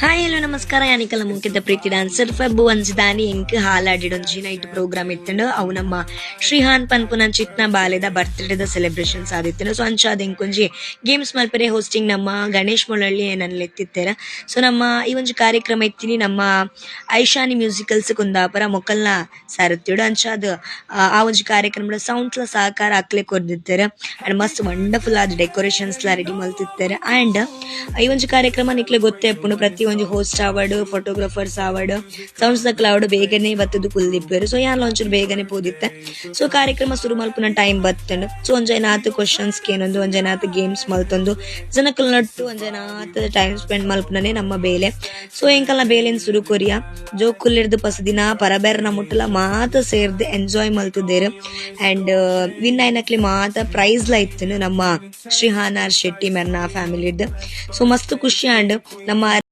hi hello ನಮಸ್ಕಾರ ಯಾನಿಕಲ ಮುಖ್ಯದ ಪ್ರೀತಿ dancer Feb ಒಂಜಿದಾನಿ ಎಂಕ್ ಹಾಲಾಡಿಡೊಂಜಿ night program ಇತ್ತಂಡು ಅವು ನಮ್ಮ ಶ್ರೀಹಾನ್ ಪನ್ಪುನ ಚಿಟ್ನ ಬಾಲೆದ ಬರ್ತ್ಡೇದ ಸೆಲೆಬ್ರೇಷನ್ಸ್ ಆದಿತ್ತಂಡು ಸೊ ಅಂಚಾದ ಎಂಕೊಂಜಿ ಗೇಮ್ಸ್ ಮಲ್ಪರೆ ಹೋಸ್ಟಿಂಗ್ ನಮ್ಮ ಗಣೇಶ್ ಮೊಳಳ್ಳಿ ಏನನ್ನ ಎತ್ತಿತ್ತೆರ ಸೊ ನಮ್ಮ ಈ ಒಂಜಿ ಕಾರ್ಯಕ್ರಮ ಇತ್ತಿನಿ ನಮ್ಮ ಐಶಾನಿ ಮ್ಯೂಸಿಕಲ್ಸ್ ಕುಂದಾಪುರ ಮೊಕಲ್ನ ಸಾರತ್ಯೋಡು ಅಂಚಾದ ಆ ಒಂಜಿ ಕಾರ್ಯಕ್ರಮದ ಸೌಂಡ್ಸ್ಲ ಸಹಕಾರ ಅಕ್ಲೆ ಕೊರ್ದಿತ್ತೆರ ಅಂಡ್ ಮಸ್ತ್ ವಂಡರ್ಫುಲ್ ಆದ ಡೆಕೋರೇಷನ್ಸ್ಲ ರೆಡಿ ಮಲ್ತಿತ್ತೆರ ಅಂಡ್ ಈ ಒಂಜಿ ಕಾರ್ಯಕ್ರಮ ನಿಕ್ಲೆ ಗೊತ್ತೇ ಎಪ್ಪುಂಡು ಪ್ರತಿ ಒಂಜಿ ಹೋಸ್ಟ್ ಆವಡ್ ಫೋಟೋಗ್ರಾಫರ್ಸ್ ಆವಡ್ ಸೌಂಡ್ಸ್ ದಕ್ಲ ಆವಡ್ ಬೇಗನೆ ಬತ್ತದು ಕುಲ್ದಿಪ್ಪೇರು ಸೊ ಯಾನ್ ಒಂಚೂರು ಬೇಗನೆ ಪೋದಿತ್ತೆ ಸೊ ಕಾರ್ಯಕ್ರಮ ಶುರು ಮಲ್ಪುನ ಟೈಮ್ ಬತ್ತಂಡು ಸೊ ಒಂಜೈನಾತ್ ಕ್ವಶನ್ಸ್ ಕೇನೊಂದು ಒಂಜೈನಾತ್ ಗೇಮ್ಸ್ ಮಲ್ತೊಂದು ಜನಕಲ್ ನಟ್ಟು ಒಂಜೈನಾತ್ ಟೈಮ್ ಸ್ಪೆಂಡ್ ಮಲ್ಪುನನೆ ನಮ್ಮ ಬೇಲೆ ಸೊ ಎಂಕಲ್ನ ಬೇಲೆನ್ ಶುರು ಕೊರಿಯ ಜೋಕುಲ್ಲಿರ್ದು ಪಸದಿನ ಪರಬೆರ್ನ ಮುಟ್ಟಲ ಮಾತ ಸೇರ್ದು ಎಂಜಾಯ್ ಮಲ್ತುದೇರು ಅಂಡ್ ವಿನ್ ಐನಕ್ಲಿ ಮಾತ ಪ್ರೈಸ್ ಲ ಇತ್ತು ನಮ್ಮ ಶ್ರೀಹಾನ್ ಆರ್ ಶೆಟ್ಟಿ ಮೆರ್ನ ಫ್ಯಾಮಿಲಿಡ್ ಸೊ ಮಸ್ತ್ ಖುಷಿ ಅಂಡ್ ನಮ್ಮ